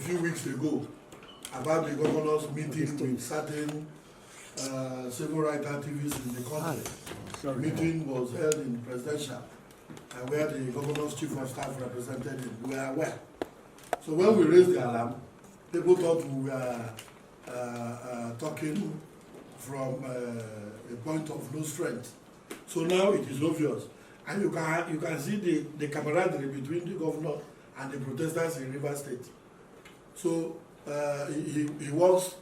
few weeks ago about the governor's meeting with certain civil rights activists in the country. The meeting was held in presidential, where the governor's chief of staff represented him. We are aware. So when we raised the alarm, people thought we were talking from a point of no strength. So now it is obvious. And you can see the camaraderie between the governor and the protesters in Rivers State. So he works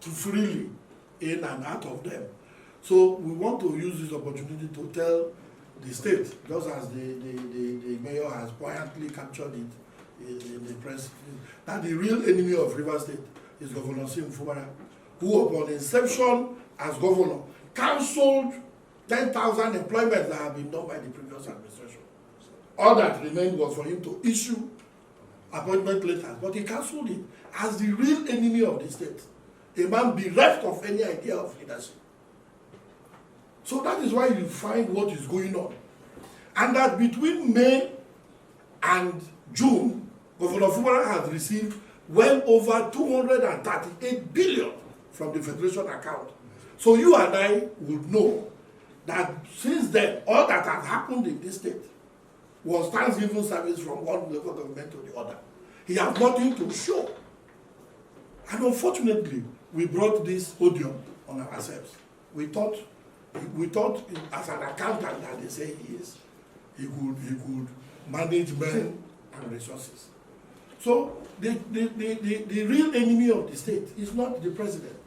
freely in and out of them. So we want to use this opportunity to tell the state, just as the mayor has poignantly captured it in the press, that the real enemy of Rivers State is Governor Fubara, who upon inception as governor cancelled 10,000 employments that have been done by the previous administration. All that remained was for him to issue appointment letters, but he cancelled it as the real enemy of the state, a man bereft of any idea of leadership. So that is why you find what is going on. And that between May and June, Governor Fubara has received well over 238 billion from the Federation account. So you and I would know that since then, all that has happened in this state was Thanksgiving service from one local government to the other. He has nothing to show. And unfortunately, we brought this odium on ourselves. We thought as an accountant that they say he is, he could manage men and resources. So the real enemy of the state is not the president.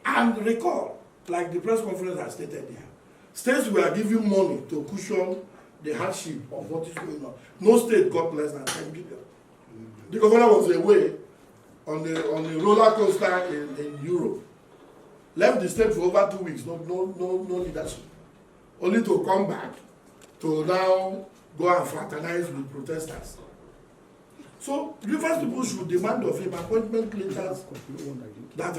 And recall, like the press conference has stated here, states were giving money to cushion the hardship of what is going on. No state got less than 10 billion. The governor was away on the roller coaster in Europe. Left the state for over 2 weeks, no leadership. Only to come back to now go and fraternize with protesters. So Rivers people should demand of him appointment letters that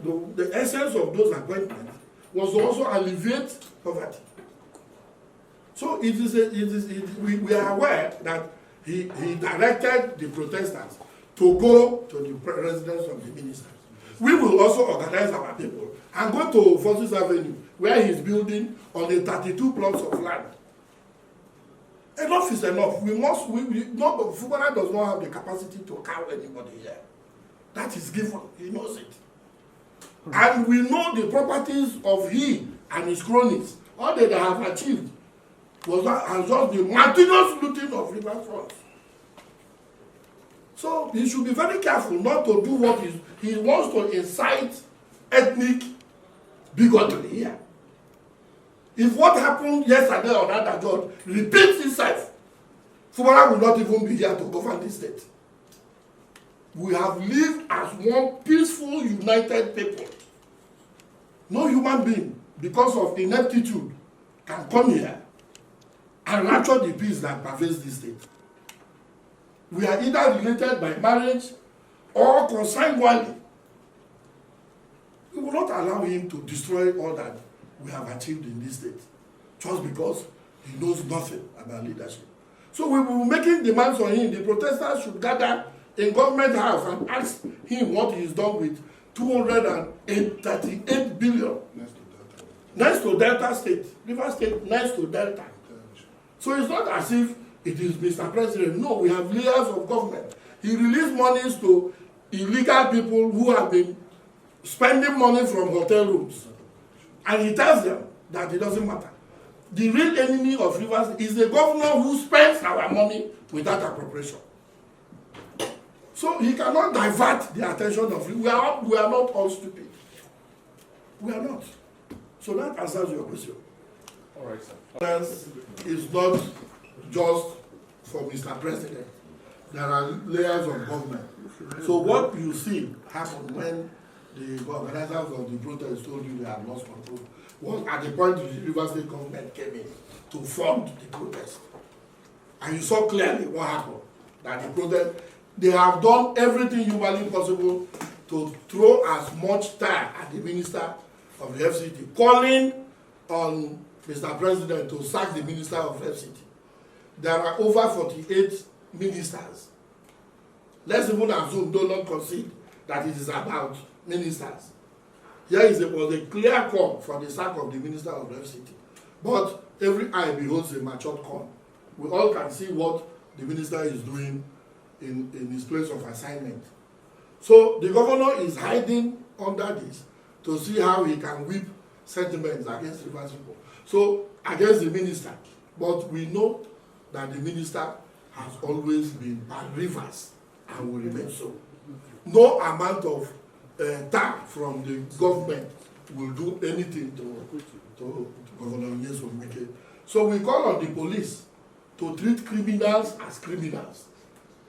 the essence of those appointments was to also alleviate poverty. So we are aware that he directed the protesters to go to the residence of the ministers. We will also organize our people and go to Forces Avenue, where he's building on the 32 plots of land. Enough is enough. Fubara does not have the capacity to cow anybody here. That is given. He knows it. And we know the properties of he and his cronies. All they have achieved has just the meticulous looting of riverfronts. So he should be very careful not to do what he wants to incite ethnic bigotry here. If what happened yesterday on that judge repeats itself, Fubara will not even be here to govern this state. We have lived as one peaceful, united people. No human being, because of ineptitude, can come here and rapture the peace that pervades this state. We are either related by marriage or consanguinely. We will not allow him to destroy all that we have achieved in this state just because he knows nothing about leadership. So we will be making demands on him. The protesters should gather in government house and ask him what he's done with 238 billion. Next to Delta State. River State next to Delta. So it's not as if it is Mr. President. No, we have layers of government. He released monies to illegal people who have been spending money from hotel rooms. And he tells them that it doesn't matter. The real enemy of Rivers is the governor who spends our money without appropriation. So he cannot divert the attention of we are not all stupid. We are not. So that answers your question. All right, sir. It's not just for Mr. President. There are layers of government. So what you see happen when the organizers of the protest told you they have lost control was at the point the River State government came in to fund the protest. And you saw clearly what happened. That the protest, they have done everything humanly possible to throw as much time at the minister of the FCT, calling on Mr. President to sack the minister of FCT. There are over 48 ministers Let's even assume, do not concede, that it is about ministers. Here was a clear call for the sack of the Minister of the FCT. But every eye beholds a matured corn. We all can see what the minister is doing in his place of assignment. So the governor is hiding under this to see how he can whip sentiments against Rivers people. So against the minister. But we know that the minister has always been by Rivers and will remain so. No amount of tap from the government will do anything to Governor Fubara. So we call on the police to treat criminals as criminals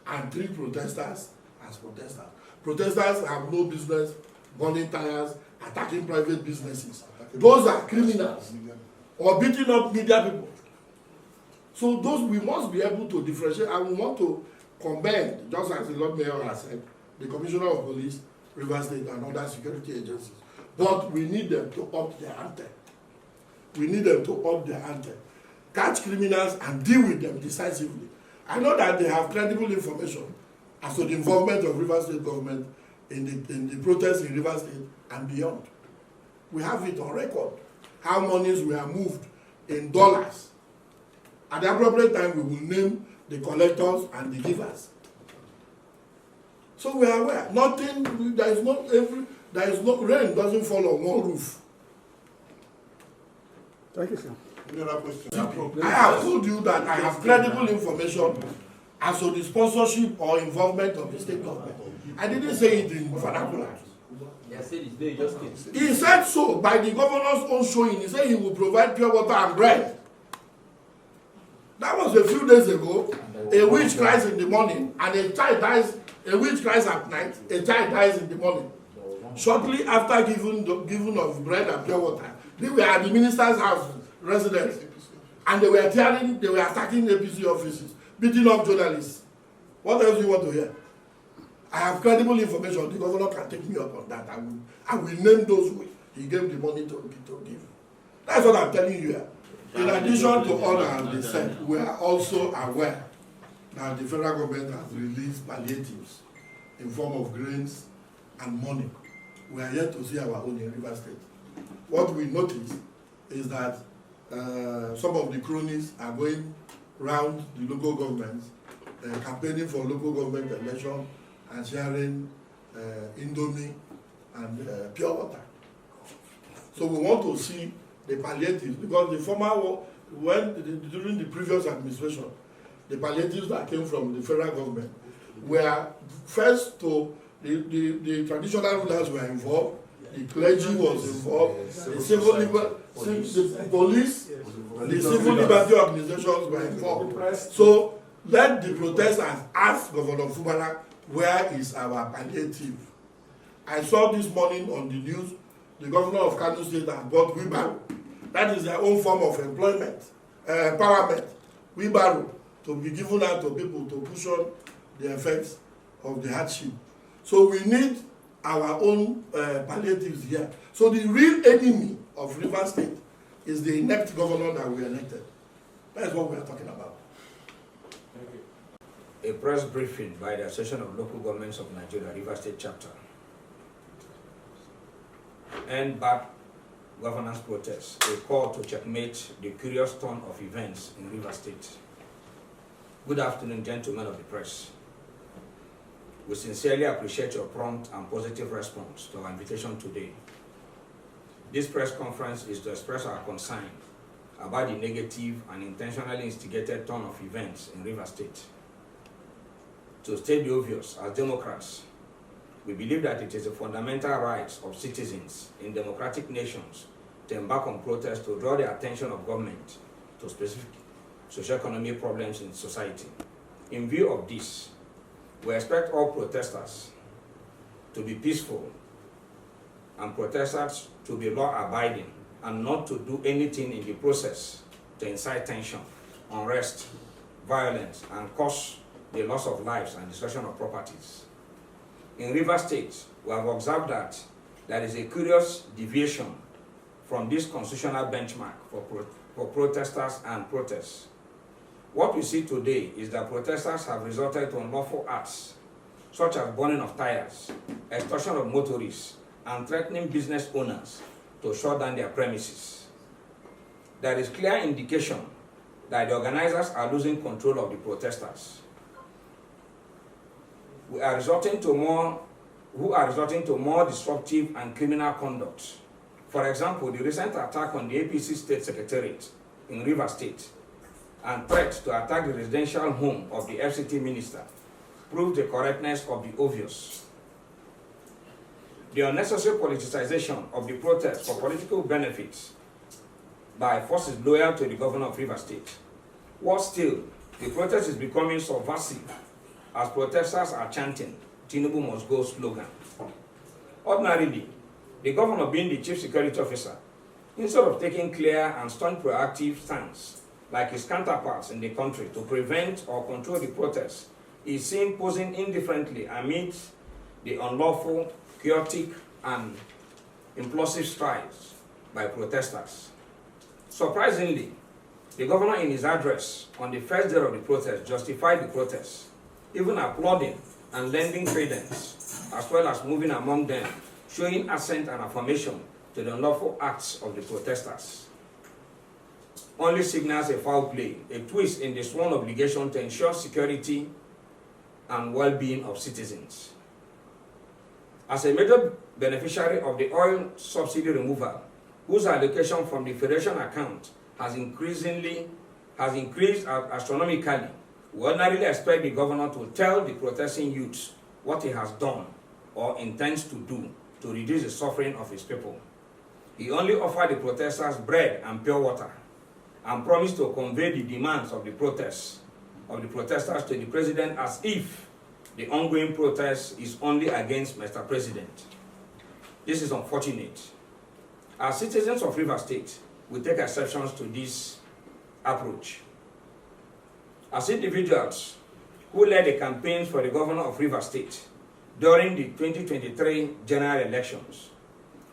and treat protesters as protesters. Protesters have no business burning tires, attacking private businesses. Those are criminals or beating up media people. So those we must be able to differentiate, and we want to commend, just as the Lord Mayor has said, the Commissioner of Police, Rivers State, and other security agencies. But we need them to up their ante. We need them to up their ante. Catch criminals and deal with them decisively. I know that they have credible information as to the involvement of Rivers State government in the protests in Rivers State and beyond. We have it on record. How monies were moved in dollars. At the appropriate time, we will name the collectors and the givers. So we are aware. Nothing, there is no rain doesn't fall on one roof. Thank you, sir. Any other questions? I have told you that I have credible information as to the sponsorship or involvement of the state government. I didn't say it in vernacular. He said so by the governor's own showing. He said he will provide pure water and bread. That was a few days ago. A witch cries in the morning and a child dies. A witch cries at night. A child dies in the morning. Shortly after giving of bread and pure water, they were at the minister's house, residence, and they were attacking APC offices, beating up journalists. What else do you want to hear? I have credible information. The governor can take me up on that. I will name those who he gave the money to give. That's what I'm telling you here. In addition to all that has been said, we are also aware that the federal government has released palliatives in form of grains and money. We are yet to see our own in Rivers State. What we notice is that some of the cronies are going round the local governments, campaigning for local government election and sharing Indomie and pure water. So we want to see the palliatives, because the former, during the previous administration, the palliatives that came from the federal government were first to the traditional rulers were involved, the clergy was involved, the civil the police, the civil liberty organizations were involved. So let the protesters ask Governor Fubara, where is our palliative? I saw this morning on the news, the governor of Kano State has bought wheelbarrow. That is their own form of employment, empowerment, wheelbarrow, to be given out to people to cushion the effects of the hardship. So we need our own palliatives here. So the real enemy of Rivers State is the inept governor that we elected. That's what we are talking about. A press briefing by the Association of Local Governments of Nigeria, Rivers State Chapter. End bad governance protests, a call to checkmate the curious turn of events in Rivers State. Good afternoon, gentlemen of the press. We sincerely appreciate your prompt and positive response to our invitation today. This press conference is to express our concern about the negative and intentionally instigated turn of events in Rivers State. To state the obvious, as Democrats, we believe that it is a fundamental right of citizens in democratic nations to embark on protests to draw the attention of government to specific socio-economic problems in society. In view of this, we expect all protesters to be peaceful and protesters to be law-abiding and not to do anything in the process to incite tension, unrest, violence, and cause the loss of lives and destruction of properties. In Rivers State, we have observed that there is a curious deviation from this constitutional benchmark for protesters and protests. What we see today is that protesters have resorted to unlawful acts, such as burning of tires, extortion of motorists, and threatening business owners to shut down their premises. There is clear indication that the organizers are losing control of the protesters. Who are resorting to more disruptive and criminal conduct. For example, the recent attack on the APC State Secretariat in Rivers State and threat to attack the residential home of the FCT minister proved the correctness of the obvious. The unnecessary politicization of the protest for political benefits by forces loyal to the governor of Rivers State. Worse still, the protest is becoming subversive as protesters are chanting "Tinubu must go" slogan. Ordinarily, the governor, being the chief security officer, instead of taking clear and staunch proactive stance like his counterparts in the country to prevent or control the protests, is seen posing indifferently amid the unlawful, chaotic, and implosive strides by protesters. Surprisingly, the governor in his address on the first day of the protest justified the protest, even applauding and lending credence, as well as moving among them, showing assent and affirmation to the unlawful acts of the protesters. Only signals a foul play, a twist in the sworn obligation to ensure security and well-being of citizens. As a major beneficiary of the oil subsidy removal, whose allocation from the Federation account has increased astronomically, we ordinarily expect the governor to tell the protesting youths what he has done or intends to do to reduce the suffering of his people. He only offered the protesters bread and pure water and promised to convey the demands of the protesters to the president, as if the ongoing protest is only against Mr. President. This is unfortunate. As citizens of Rivers State, we take exceptions to this approach. As individuals who led the campaigns for the governor of Rivers State during the 2023 general elections,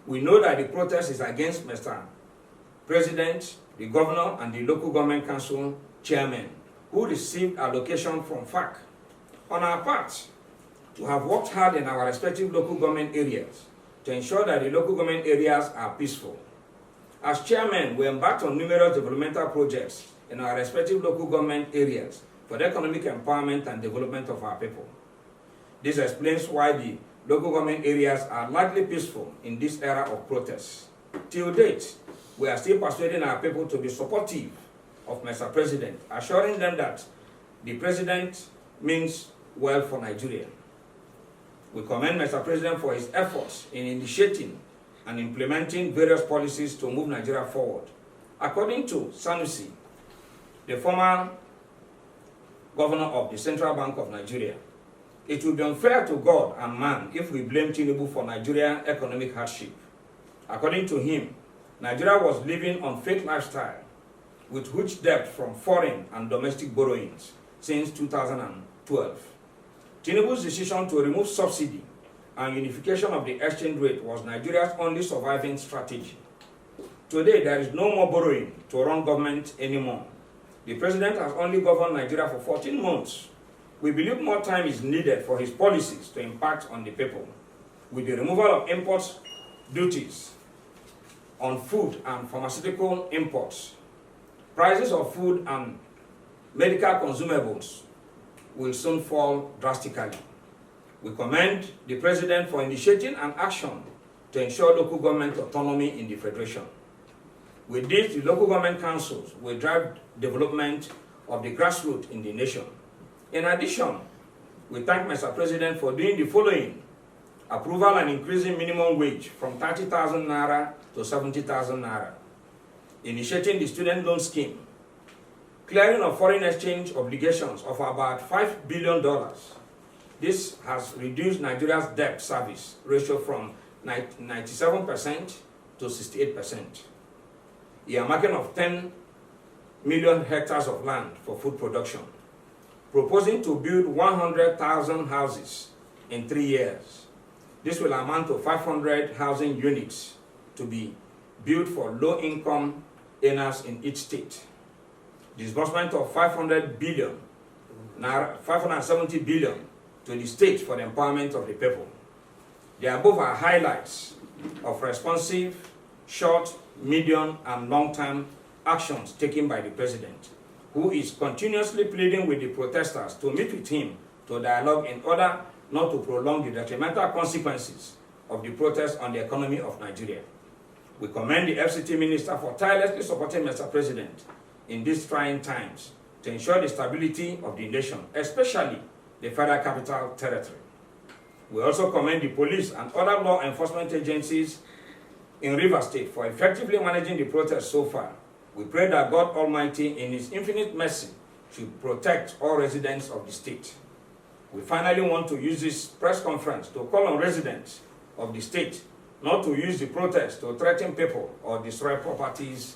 we know that the protest is against Mr. President, the governor, and the local government council chairmen who received allocation from FAC. On our part, we have worked hard in our respective local government areas to ensure that the local government areas are peaceful. As chairmen, we embarked on numerous developmental projects in our respective local government areas for the economic empowerment and development of our people. This explains why the local government areas are largely peaceful in this era of protests. Till date, we are still persuading our people to be supportive of Mr. President, assuring them that the President means well for Nigeria. We commend Mr. President for his efforts in initiating and implementing various policies to move Nigeria forward. According to Sanusi, the former governor of the Central Bank of Nigeria, it will be unfair to God and man if we blame Tinubu for Nigeria's economic hardship. According to him, Nigeria was living on fake lifestyle with huge debt from foreign and domestic borrowings since 2012. Tinubu's decision to remove subsidy and unification of the exchange rate was Nigeria's only surviving strategy. Today, there is no more borrowing to run government anymore. The president has only governed Nigeria for 14 months. We believe more time is needed for his policies to impact on the people. With the removal of import duties on food and pharmaceutical imports, prices of food and medical consumables will soon fall drastically. We commend the president for initiating an action to ensure local government autonomy in the federation. With this, the local government councils will drive development of the grassroots in the nation. In addition, we thank Mr. President for doing the following: approval and increasing minimum wage from 30,000 naira to 70,000 naira, initiating the student loan scheme, clearing of foreign exchange obligations of about $5 billion. This has reduced Nigeria's debt service ratio from 97% to 68%. Earmarking of 10 million hectares of land for food production, proposing to build 100,000 houses in 3 years. This will amount to 500 housing units to be built for low-income earners in each state. Disbursement of 570 billion to the state for the empowerment of the people. The above are highlights of responsive, short, medium, and long-term actions taken by the President, who is continuously pleading with the protesters to meet with him to dialogue in order not to prolong the detrimental consequences of the protests on the economy of Nigeria. We commend the FCT Minister for tirelessly supporting Mr. President in these trying times to ensure the stability of the nation, especially the Federal Capital Territory. We also commend the police and other law enforcement agencies in Rivers State for effectively managing the protests so far. We pray that God Almighty, in His infinite mercy, should protect all residents of the state. We finally want to use this press conference to call on residents of the state not to use the protest to threaten people or destroy properties